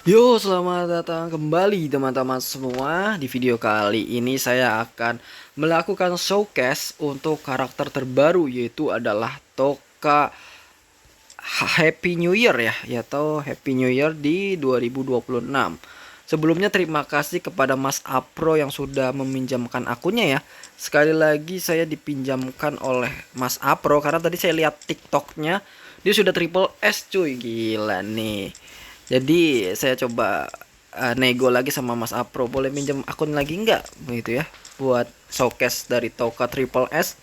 Yo, selamat datang kembali teman-teman semua. Di video kali ini saya akan melakukan showcase untuk karakter terbaru, yaitu adalah Toka Happy New Year ya, atau Happy New Year di 2026. Sebelumnya terima kasih kepada Mas Apro yang sudah meminjamkan akunnya ya. Sekali lagi saya dipinjamkan oleh Mas Apro karena tadi saya lihat TikToknya, dia sudah triple S cuy, gila nih. Jadi saya coba nego lagi sama Mas Apro, boleh minjem akun lagi nggak begitu ya, buat showcase dari Toka Triple S,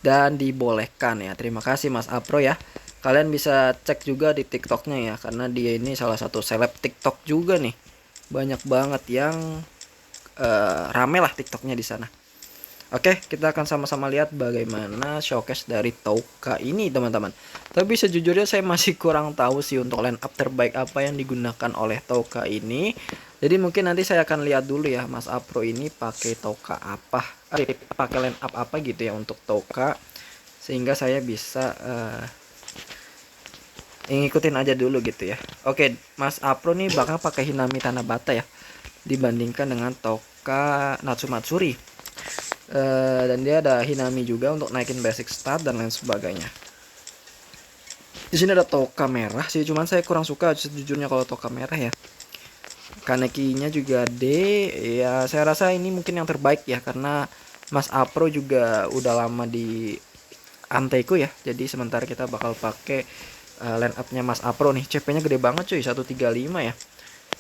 dan dibolehkan ya. Terima kasih Mas Apro ya. Kalian bisa cek juga di TikToknya ya, karena dia ini salah satu seleb TikTok juga nih. Banyak banget yang rame lah TikToknya di sana. Oke, kita akan sama-sama lihat bagaimana showcase dari Touka ini, teman-teman. Tapi sejujurnya saya masih kurang tahu sih untuk line up terbaik apa yang digunakan oleh Touka ini. Jadi mungkin nanti saya akan lihat dulu ya, Mas Apro ini pakai Touka apa, pakai line up apa gitu ya untuk Touka, sehingga saya bisa ngikutin aja dulu gitu ya. Oke, Mas Apro nih bakal pakai Hinami Tanabata ya, dibandingkan dengan Touka Natsumatsuri. Dan dia ada Hinami juga untuk naikin basic stat dan lain sebagainya. Di sini ada Toka merah sih, cuman saya kurang suka sejujurnya kalau Toka merah ya. Kanekinya juga D, ya saya rasa ini mungkin yang terbaik ya, karena Mas Apro juga udah lama di Anteku ya. Jadi sementara kita bakal pakai line up-nya Mas Apro nih. CP-nya gede banget cuy, 135 ya.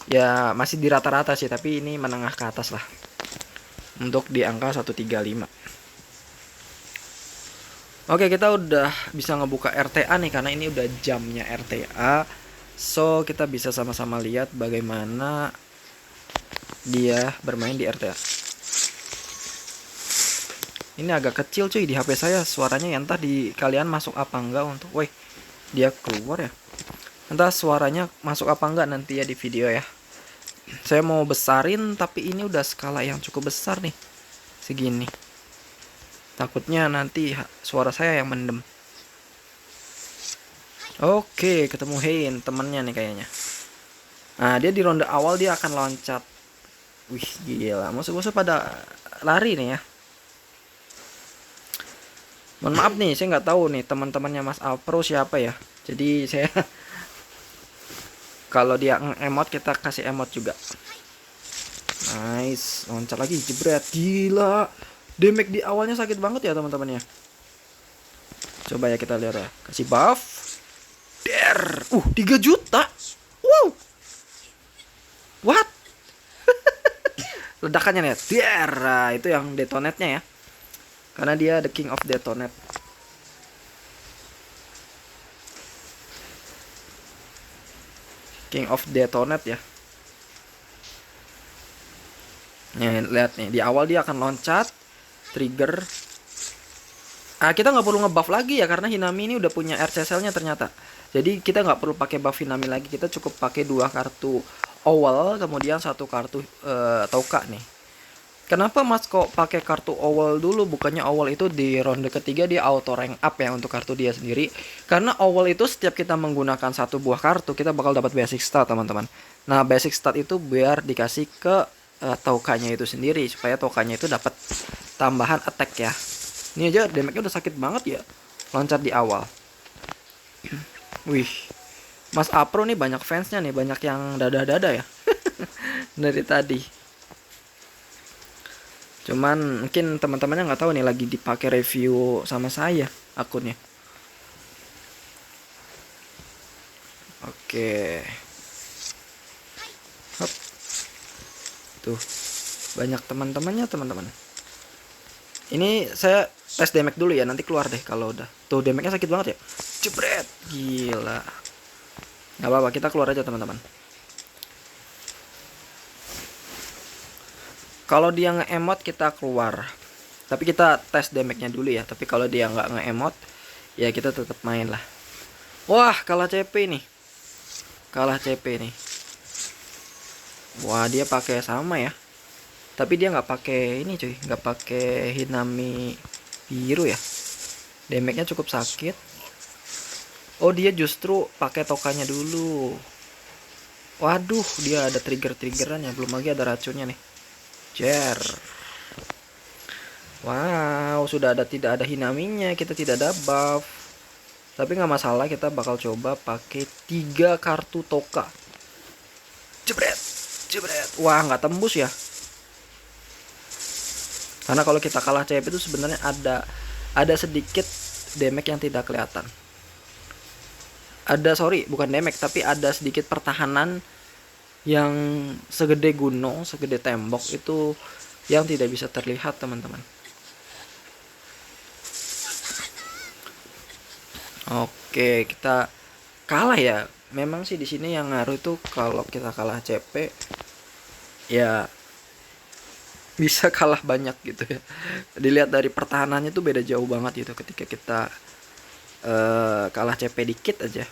Ya masih di rata-rata sih, tapi ini menengah ke atas lah untuk di angka 135. Oke, kita udah bisa ngebuka RTA nih karena ini udah jamnya RTA. So, kita bisa sama-sama lihat bagaimana dia bermain di RTA. Ini agak kecil cuy di HP saya suaranya ya, entah di kalian masuk apa enggak untuk. Woi, dia keluar ya. Entah suaranya masuk apa enggak nanti ya di video ya. Saya mau besarin tapi ini udah skala yang cukup besar nih. Segini. Takutnya nanti suara saya yang mendem. Oke, ketemu Hein, temennya nih kayaknya. Nah, dia di ronde awal dia akan loncat. Wih, gila. Musuh-musuh pada lari nih ya. Mohon maaf nih, saya nggak tahu nih teman-temannya Mas Alpro siapa ya. Jadi saya kalau dia nge-emot kita kasih emot juga. Nice, loncat lagi, jebret. Gila. Damage di awalnya sakit banget ya teman-teman ya. Coba ya kita lihat ya. Kasih buff. Der. 3 juta. Wow. What? Ledakannya nih. Der. Nah, itu yang detonate-nya ya. Karena dia the king of detonate. King of detonate ya. Nih, lihat nih. Di awal dia akan loncat. Trigger. Kita nggak perlu ngebuff lagi ya, karena Hinami ini udah punya RCSL-nya ternyata. Jadi kita nggak perlu pakai buff Hinami lagi, kita cukup pakai 2 kartu Owl, kemudian 1 kartu Touka nih. Kenapa Mas kok pakai kartu Owl dulu, bukannya Owl itu di ronde ketiga dia auto rank up ya untuk kartu dia sendiri? Karena Owl itu setiap kita menggunakan 1 buah kartu kita bakal dapat basic stat teman-teman. Nah basic stat itu biar dikasih ke Toukanya itu sendiri, supaya Toukanya itu dapat tambahan attack ya. Ini aja damage-nya udah sakit banget ya, loncat di awal. Wih, Mas Apro nih banyak fansnya nih, banyak yang dada-dada ya dari tadi. Cuman mungkin teman-temannya nggak tahu nih lagi dipakai review sama saya akunnya. Oke. Hop. Tuh, banyak teman-temannya teman-teman. Ini saya tes damage dulu ya, nanti keluar deh kalau udah. Tuh damage-nya sakit banget ya. Jebret, gila. Gak apa-apa, kita keluar aja teman-teman. Kalau dia nge-emot kita keluar. Tapi kita tes damage-nya dulu ya. Tapi kalau dia nggak nge-emot, ya kita tetap main lah. Wah, kalah CP nih. Kalah CP nih. Wah, dia pakai sama ya. Tapi dia nggak pakai ini cuy, nggak pakai Hinami biru ya. Damage-nya cukup sakit. Oh, dia justru pakai tokanya dulu. Waduh, dia ada trigger-triggeran ya, belum lagi ada racunnya nih. Jer. Wow, sudah ada, tidak ada Hinaminya, kita tidak ada buff. Tapi nggak masalah, kita bakal coba pakai 3 kartu Toka. Jebret, jebret. Wah, nggak tembus ya. Karena kalau kita kalah CP itu sebenarnya ada sedikit damage yang tidak kelihatan. Ada, sorry, bukan damage, tapi ada sedikit pertahanan yang segede gunung, segede tembok itu yang tidak bisa terlihat, teman-teman. Oke, kita kalah ya. Memang sih di sini yang ngaruh itu kalau kita kalah CP ya bisa kalah banyak gitu ya. Dilihat dari pertahanannya tuh beda jauh banget gitu ketika kita kalah CP dikit aja.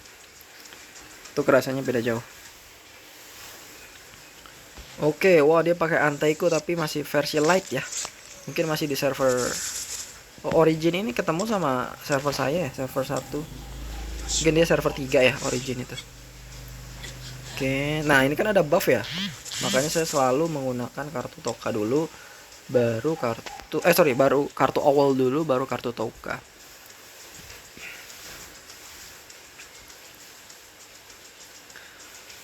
Itu kerasanya beda jauh. Oke, wah dia pakai Anteiku tapi masih versi light ya. Mungkin masih di server Origin ini ketemu sama server saya ya, server 1. Mungkin dia server 3 ya, Origin itu. Oke, nah ini kan ada buff ya. Makanya saya selalu menggunakan kartu Toka dulu, baru baru kartu awal dulu, baru kartu Toka.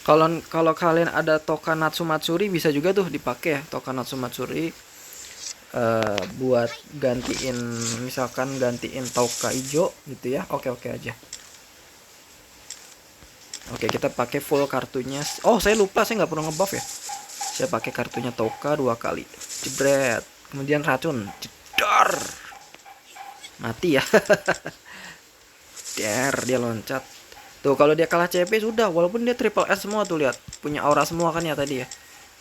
Kalau kalian ada Toka Natsumatsuri bisa juga tuh dipakai ya, Toka Natsumatsuri buat gantiin, misalkan gantiin Toka hijau gitu ya. Oke aja. Oke, kita pakai full kartunya. Oh, saya lupa, saya nggak perlu ngebuff ya. Saya pakai kartunya Toka 2 kali. Jebret. Kemudian racun. Jedar. Mati ya. Dia loncat. Tuh kalau dia kalah CP sudah, walaupun dia triple S semua tuh, lihat. Punya aura semua kan ya tadi ya.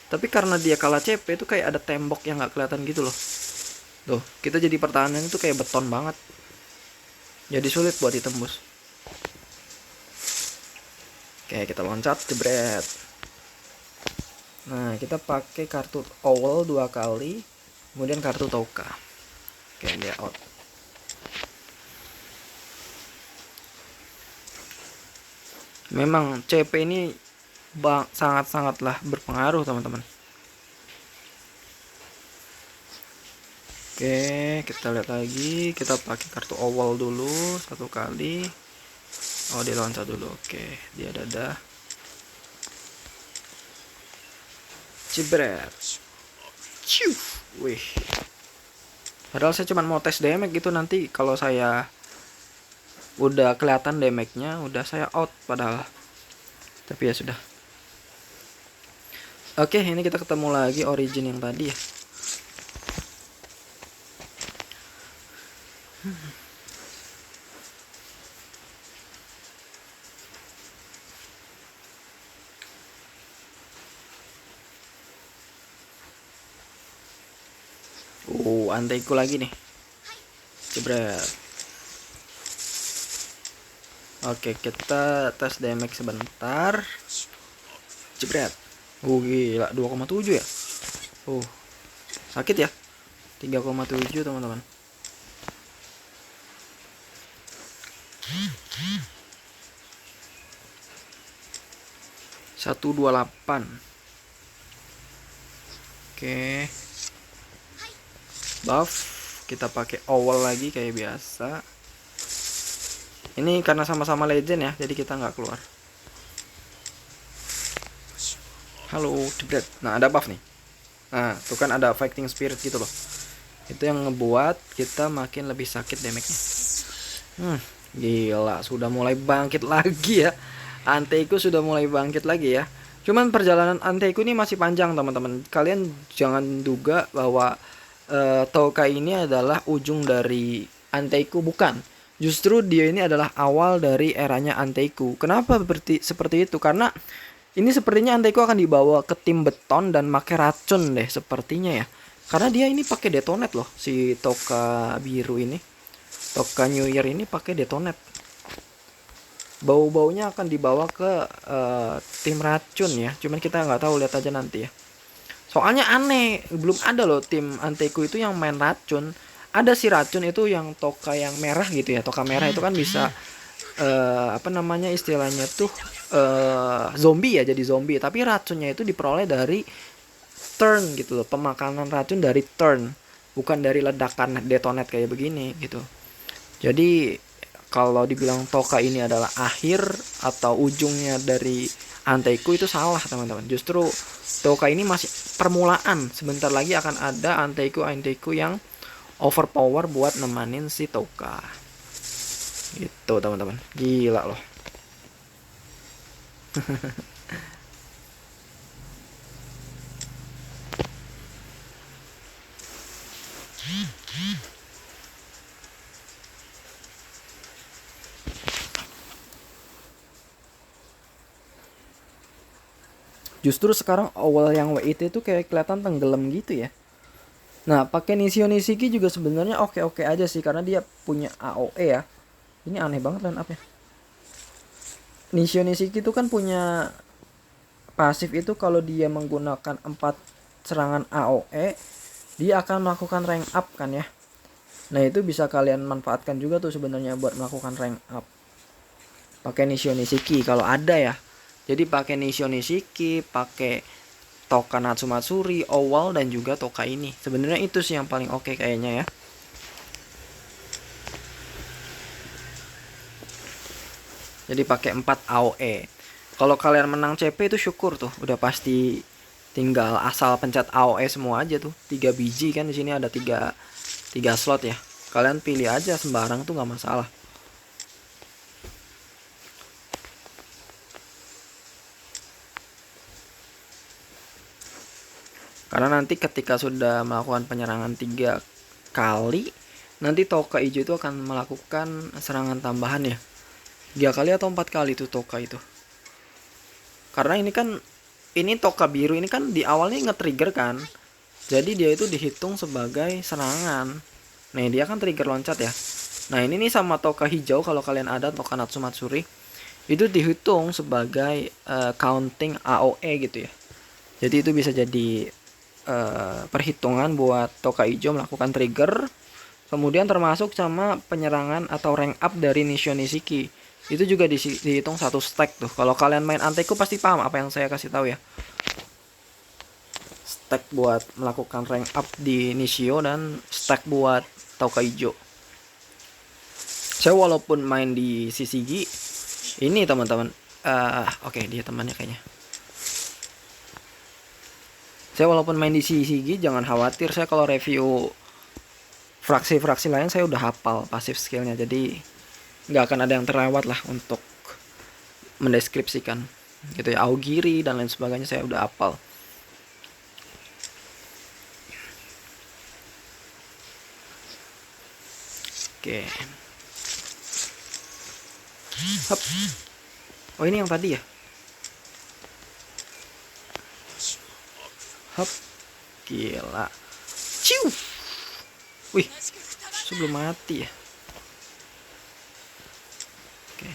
Tapi karena dia kalah CP itu kayak ada tembok yang nggak kelihatan gitu loh. Tuh, kita jadi pertahanan itu kayak beton banget. Jadi sulit buat ditembus. Oke, kita loncat, jebret. Nah, kita pakai kartu owl 2 kali, kemudian kartu Toka. Oke, dia out. Memang CP ini sangat-sangatlah berpengaruh, teman-teman. Oke, kita lihat lagi. Kita pakai kartu owl dulu 1 kali. Oh, dia loncat dulu. Oke, dia dadah. Cibret. Ciu. Wih. Padahal saya cuma mau tes damage gitu, nanti kalau saya udah kelihatan damage-nya, udah saya out padahal. Tapi ya sudah. Oke, ini kita ketemu lagi Origin yang tadi ya. Anteiku lagi nih. Jebret. Oke, kita tes damage sebentar. Jebret. Gila, 2,7 ya. Sakit ya. 3,7 teman-teman. Satu 28. Oke. Buff. Kita pakai owl lagi kayak biasa. Ini karena sama-sama legend ya, jadi kita nggak keluar. Halo, jebret. Nah, ada buff nih. Nah, tuh kan ada fighting spirit gitu loh. Itu yang ngebuat kita makin lebih sakit damage-nya. Gila, sudah mulai bangkit lagi ya. Anteiku sudah mulai bangkit lagi ya. Cuman perjalanan Anteiku ini masih panjang, teman-teman. Kalian jangan duga bahwa Toka ini adalah ujung dari Anteiku, bukan. Justru dia ini adalah awal dari eranya Anteiku. Kenapa seperti itu? Karena ini sepertinya Anteiku akan dibawa ke tim beton dan pakai racun deh sepertinya ya. Karena dia ini pakai detonet loh, si Toka biru ini. Toka New Year ini pakai detonet. Bau-baunya akan dibawa ke tim racun ya. Cuman kita nggak tahu, lihat aja nanti ya. Soalnya aneh, belum ada loh tim Anteiku itu yang main racun. Ada si racun itu yang Toka yang merah gitu ya. Toka merah itu kan bisa apa namanya istilahnya tuh, zombie ya, jadi zombie, tapi racunnya itu diperoleh dari turn gitu loh, pemakanan racun dari turn, bukan dari ledakan detonate kayak begini gitu. Jadi kalau dibilang Toka ini adalah akhir atau ujungnya dari Anteiku itu salah teman-teman. Justru Toka ini masih permulaan. Sebentar lagi akan ada Anteiku yang overpower buat nemanin si Toka. Gitu teman-teman. Gila loh. Justru sekarang awal yang WIT itu kayak kelihatan tenggelam gitu ya. Nah, pakai Nishio Nishiki juga sebenarnya oke-oke aja sih karena dia punya AOE ya. Ini aneh banget line up-nya. Nishio Nishiki itu kan punya pasif itu kalau dia menggunakan 4 serangan AOE, dia akan melakukan rank up kan ya. Nah, itu bisa kalian manfaatkan juga tuh sebenarnya buat melakukan rank up. Pakai Nishio Nishiki kalau ada ya. Jadi pakai Nishio Nishiki, pakai Toka Natsumatsuri, Owal dan juga Toka ini. Sebenarnya itu sih yang paling oke kayaknya ya. Jadi pakai 4 AOE. Kalau kalian menang CP itu syukur tuh, udah pasti tinggal asal pencet AOE semua aja tuh. 3 biji kan di sini ada 3 slot ya. Kalian pilih aja sembarang tuh nggak masalah. Karena nanti ketika sudah melakukan penyerangan 3 kali, nanti Toka hijau itu akan melakukan serangan tambahan ya. 3 kali atau 4 kali tuh Toka itu. Karena ini kan, ini Toka biru ini kan di awalnya nge-trigger kan. Jadi dia itu dihitung sebagai serangan. Nah, dia kan trigger loncat ya. Nah, ini nih sama Toka hijau kalau kalian ada Toka Natsumatsuri, itu dihitung sebagai counting AOE gitu ya. Jadi itu bisa jadi perhitungan buat Toka hijau melakukan trigger. Kemudian termasuk sama penyerangan atau rank up dari Nishio Nishiki. Itu juga dihitung 1 stack tuh. Kalau kalian main Anteiku pasti paham apa yang saya kasih tahu ya. Stack buat melakukan rank up di Nishio dan stack buat Toka hijau. Saya walaupun main di CCG ini teman-teman, oke, dia temannya kayaknya. Saya walaupun main di CCG jangan khawatir, saya kalau review fraksi-fraksi lain saya udah hafal pasif skillnya, jadi nggak akan ada yang terlewat lah untuk mendeskripsikan gitu ya. Augiri dan lain sebagainya saya udah hafal. Oke. Hop. Oh, ini yang tadi ya. Hop. Gila. Ciu. Wih. Sebelum mati ya. Oke.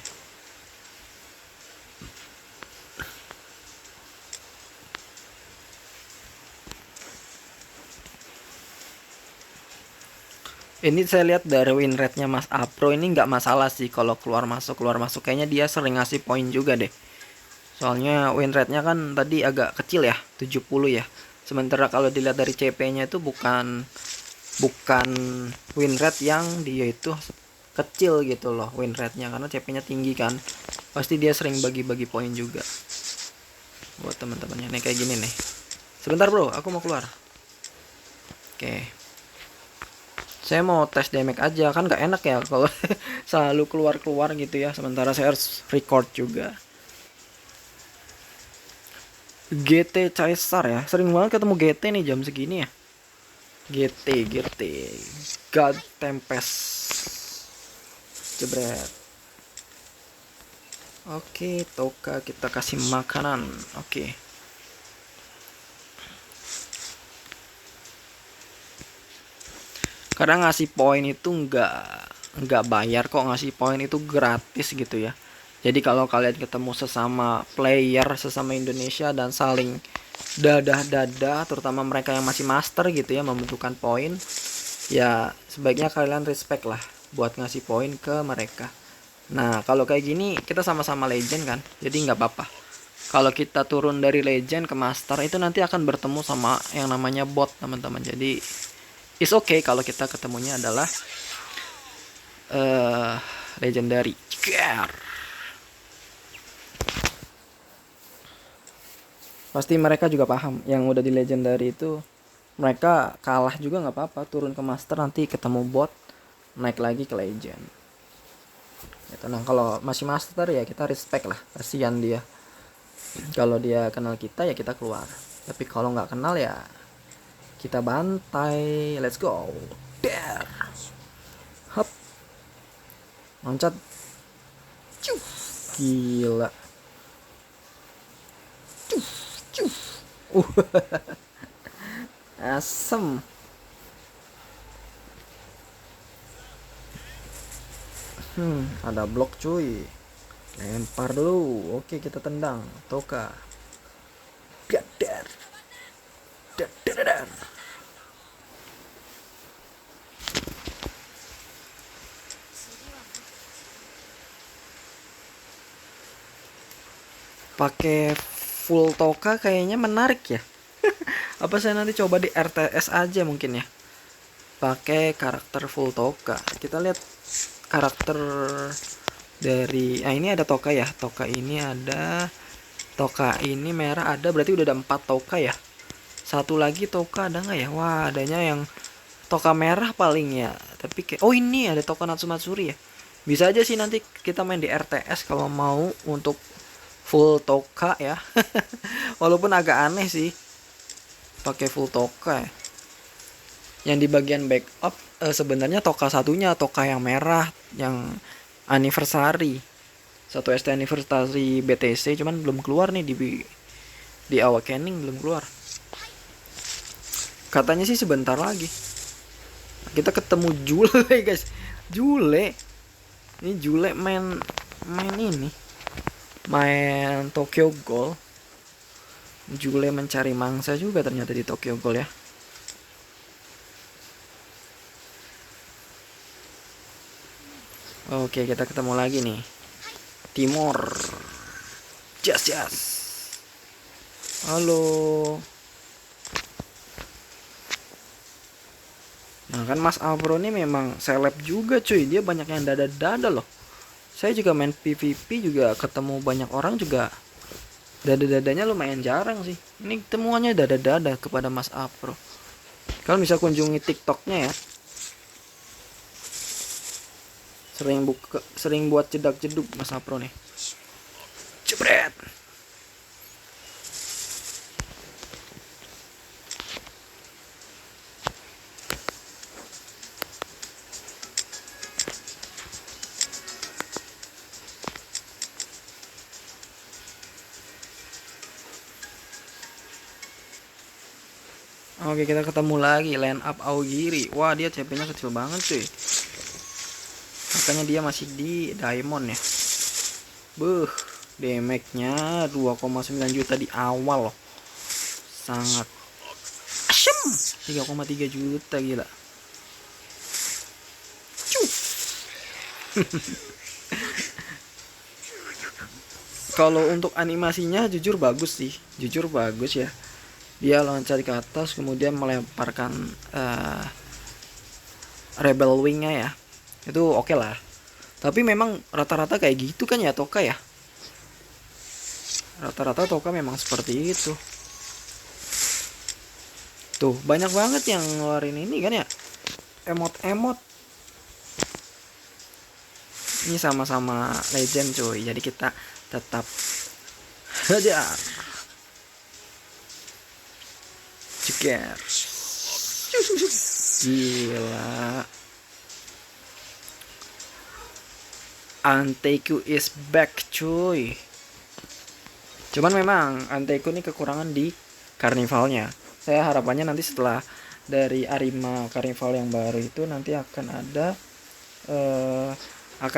Ini saya lihat dari win rate-nya Mas Apro ini nggak masalah sih kalau keluar masuk kayaknya dia sering ngasih poin juga deh. Soalnya win rate-nya kan tadi agak kecil ya, 70 ya. Sementara kalau dilihat dari CP-nya itu bukan win rate yang dia itu kecil gitu loh win rate-nya, karena CP-nya tinggi kan. Pasti dia sering bagi-bagi poin juga buat teman-temannya. Nih kayak gini nih. Sebentar bro, aku mau keluar. Oke. Saya mau tes damage aja, kan gak enak ya kalau selalu keluar-keluar gitu ya. Sementara saya harus record juga. GT Caesar ya, sering banget ketemu GT nih jam segini ya. GT God Tempest. Jebret. Oke, Toka kita kasih makanan. Oke. Kadang ngasih poin itu nggak bayar kok, ngasih poin itu gratis gitu ya. Jadi kalau kalian ketemu sesama player, sesama Indonesia dan saling dadah-dadah, terutama mereka yang masih master gitu ya, membutuhkan poin, ya sebaiknya kalian respect lah buat ngasih poin ke mereka. Nah, kalau kayak gini kita sama-sama legend kan, jadi nggak apa-apa. Kalau kita turun dari legend ke master itu nanti akan bertemu sama yang namanya bot, teman-teman. Jadi is okay kalau kita ketemunya adalah eh legendary. Pasti mereka juga paham yang udah di legendary itu, mereka kalah juga nggak apa-apa, turun ke master nanti ketemu bot, naik lagi ke legend gitu. Nah kalau masih master ya kita respect lah, kasihan dia. Kalau dia kenal kita ya kita keluar, tapi kalau nggak kenal ya kita bantai. Let's go there, hop, loncat, cuh, gila, cuh, cuh, asem. Ada blok cuy, lempar dulu. Oke, kita tendang Toka. Dadar, dadar. Pakai full Toka kayaknya menarik ya. Apa saya nanti coba di RTS aja mungkin ya, pakai karakter full Toka. Kita lihat karakter dari ini ada Toka ya. Toka ini ada, Toka ini merah ada, berarti udah ada 4 Toka ya. Satu lagi Toka ada nggak ya? Wah, adanya yang Toka merah paling ya. Tapi kayak, oh ini ada Toka Natsumatsuri ya. Bisa aja sih nanti kita main di RTS kalau mau untuk full Toka ya. Walaupun agak aneh sih pakai full Toka ya. Yang di bagian backup sebenarnya Toka satunya, Toka yang merah yang anniversary, 1 ST anniversary BTC, cuman belum keluar nih di Awakening, belum keluar. Katanya sih sebentar lagi. Kita ketemu Jule guys. Jule. Ini Jule main ini. Main Tokyo Ghoul. Jule mencari mangsa juga ternyata di Tokyo Ghoul ya. Oke, kita ketemu lagi nih. Timor. Jas. Halo. Nah kan Mas Afro ini memang seleb juga cuy. Dia banyak yang dada-dada loh. Saya juga main PvP juga ketemu banyak orang juga. Dada-dadanya lumayan jarang sih. Ini temuannya dada-dada kepada Mas Afro. Kalian bisa kunjungi TikToknya ya. Sering buat jedak-jeduk Mas Afro nih. Jebret. Oke, kita ketemu lagi line up Aogiri. Wah, dia CP-nya kecil banget cuy. Makanya dia masih di diamond ya. Beuh, damage-nya 2,9 juta di awal loh. Sangat asem. 3,3 juta gila. Kalau untuk animasinya jujur bagus sih. Jujur bagus ya. Dia loncat ke atas kemudian melemparkan rebel wingnya ya, itu oke lah. Tapi memang rata-rata kayak gitu kan ya Toka ya, rata-rata Toka memang seperti itu. Tuh banyak banget yang ngeluarin ini kan ya, emot-emot. Ini sama-sama legend cuy, jadi kita tetap hajar. Ceker. Gila. Anteiku is back cuy. Cuman memang Anteiku ini kekurangan di karnivalnya. Saya harapannya nanti setelah dari Arima karnival yang baru itu nanti akan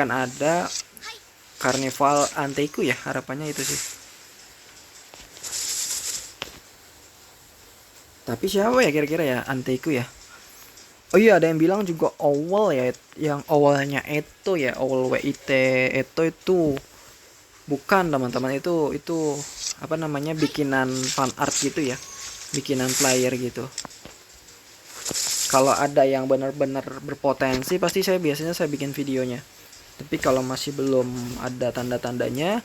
ada karnival Anteiku ya, harapannya itu sih. Tapi siapa ya kira-kira ya Anteiku ya? Oh iya, ada yang bilang juga Owl ya, yang awalnya Eto ya, Owl WIT Eto itu bukan teman-teman, itu apa namanya, bikinan fan art gitu ya, bikinan player gitu. Kalau ada yang benar-benar berpotensi pasti saya bikin videonya. Tapi kalau masih belum ada tanda-tandanya,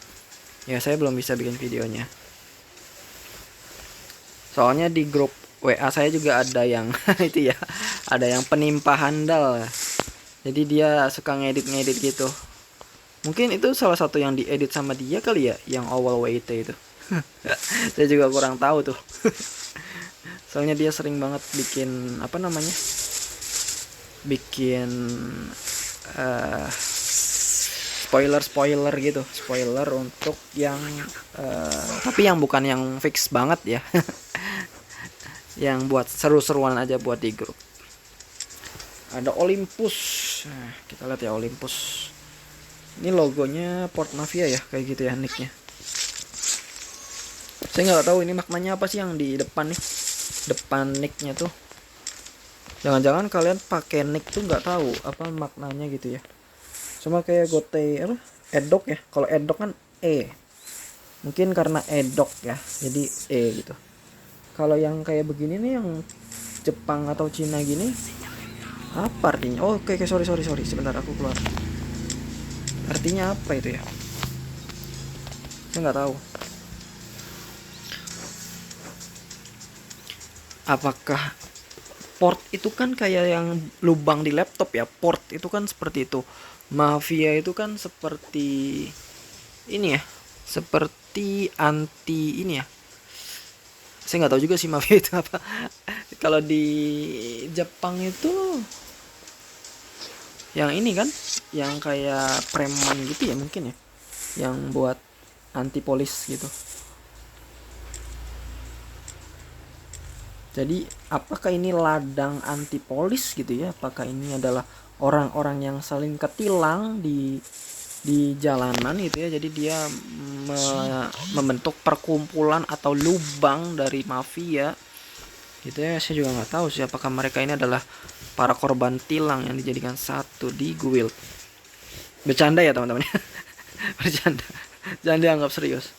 ya saya belum bisa bikin videonya. Soalnya di grup WA saya juga ada yang itu ya, ada yang penimpa handal. Jadi dia suka ngedit-ngedit gitu. Mungkin itu salah satu yang diedit sama dia kali ya, yang awal WIT itu. Saya juga kurang tahu tuh. Soalnya dia sering banget bikin apa namanya? Bikin spoiler gitu, spoiler untuk yang tapi yang bukan yang fix banget ya. Yang buat seru-seruan aja buat di grup. Ada Olympus. Nah, kita lihat ya Olympus. Ini logonya Port Mafia ya, kayak gitu ya nicknya. Saya nggak tahu ini maknanya apa sih yang di depan nih, depan nicknya tuh. Jangan-jangan kalian pakai nick tuh nggak tahu apa maknanya gitu ya. Sama kayak Gote apa? Edok ya. Kalau Edok kan E. Mungkin karena Edok ya, jadi E gitu. Kalau yang kayak begini nih, yang Jepang atau Cina gini, apa artinya? Oh, oke, sorry. Sebentar aku keluar. Artinya apa itu ya? Saya nggak tahu. Apakah port itu kan kayak yang lubang di laptop ya? Port itu kan seperti itu. Mafia itu kan seperti ini ya, seperti anti ini ya. Saya nggak tahu juga sih mafia itu apa. Kalau di Jepang itu yang ini kan, yang kayak preman gitu ya mungkin ya, yang buat anti polis gitu. Jadi apakah ini ladang anti polis gitu ya? Apakah ini adalah orang-orang yang saling ketilang di jalanan gitu ya? Jadi dia membentuk perkumpulan atau lubang dari mafia gitu ya. Saya juga nggak tahu sih apakah mereka ini adalah para korban tilang yang dijadikan satu di guild. Bercanda ya teman-teman. Bercanda, jangan dianggap serius.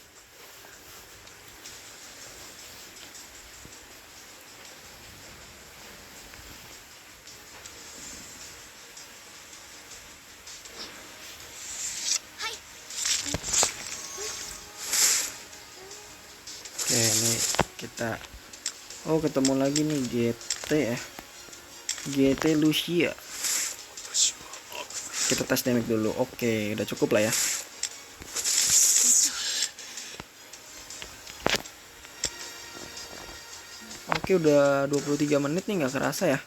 Oke, ini kita ketemu lagi nih GT ya, GT Lucia. Kita tes damage dulu. Oke, udah cukup lah ya. Oke, udah 23 menit nih, nggak kerasa ya.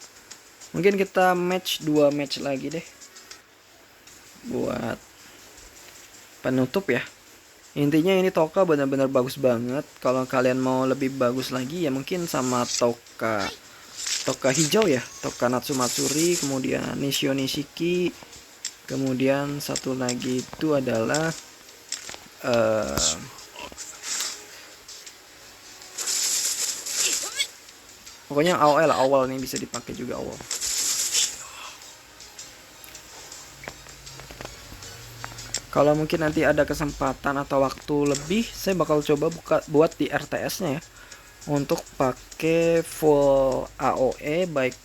Mungkin kita match 2 match lagi deh buat penutup ya. Intinya ini Toka benar-benar bagus banget. Kalau kalian mau lebih bagus lagi ya mungkin sama Toka hijau ya, Toka Natsumatsuri, kemudian Nishio Nishiki, kemudian satu lagi itu adalah pokoknya AOE lah, awal nih bisa dipakai juga awal. Kalau mungkin nanti ada kesempatan atau waktu lebih, saya bakal coba buat di RTS-nya ya, untuk pakai full AOE, baik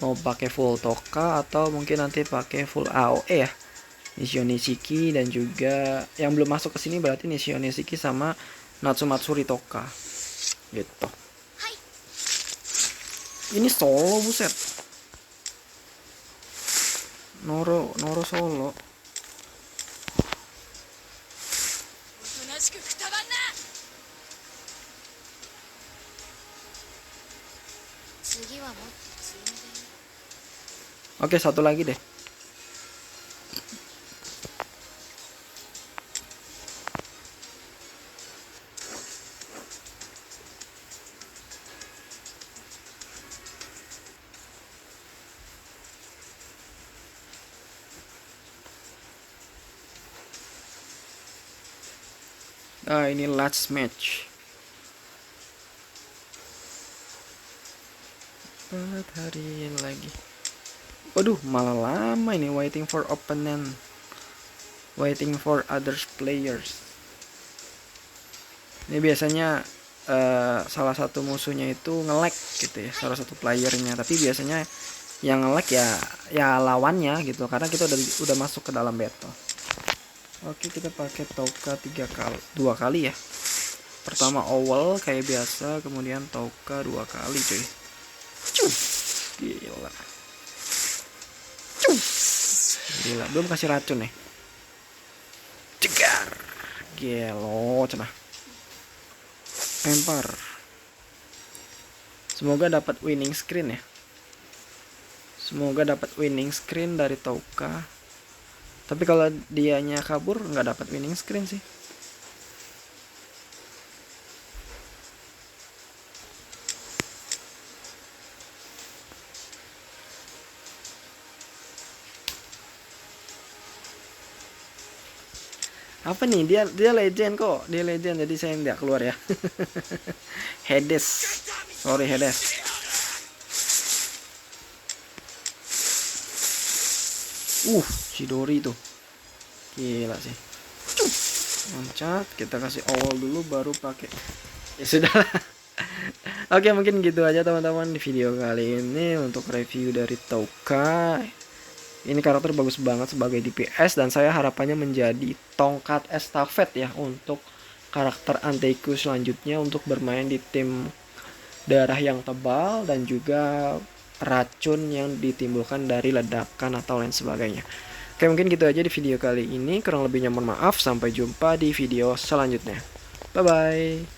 mau pakai full Toka atau mungkin nanti pakai full AOE ya, Nishio Nishiki, dan juga yang belum masuk ke sini berarti Nishio Nishiki sama Natsumatsuri Toka gitu. Ini solo, buset. Noro solo. Oke, satu lagi deh. Nah, ini last match. 4 hari lagi. Waduh, malah lama ini. Waiting for opponent, waiting for others players. Ini biasanya salah satu musuhnya itu nge-lag gitu ya, salah satu playernya. Tapi biasanya yang nge-lag ya lawannya gitu, karena kita udah masuk ke dalam battle. Oke, kita pakai Touka 2 kali ya. Pertama Owl kayak biasa, kemudian Touka 2 kali cuy. Gila. Gila, belum kasih racun nih. Cegar. Gelo, cenah. Lempar. Semoga dapat winning screen ya. Semoga dapat winning screen dari Touka. Tapi kalau dianya kabur nggak dapat winning screen sih. Apa nih, dia legend kok, dia legend, jadi saya nggak keluar ya. Hades, sorry Hades. Chidori tuh gila sih. Loncat, kita kasih awal dulu baru pakai. Ya sudah. Oke, mungkin gitu aja teman-teman di video kali ini untuk review dari Touka. Ini karakter bagus banget sebagai DPS, dan saya harapannya menjadi tongkat estafet ya untuk karakter Anteiku selanjutnya untuk bermain di tim darah yang tebal dan juga racun yang ditimbulkan dari ledakan atau lain sebagainya. Oke, mungkin gitu aja di video kali ini. Kurang lebihnya mohon maaf. Sampai jumpa di video selanjutnya. Bye bye.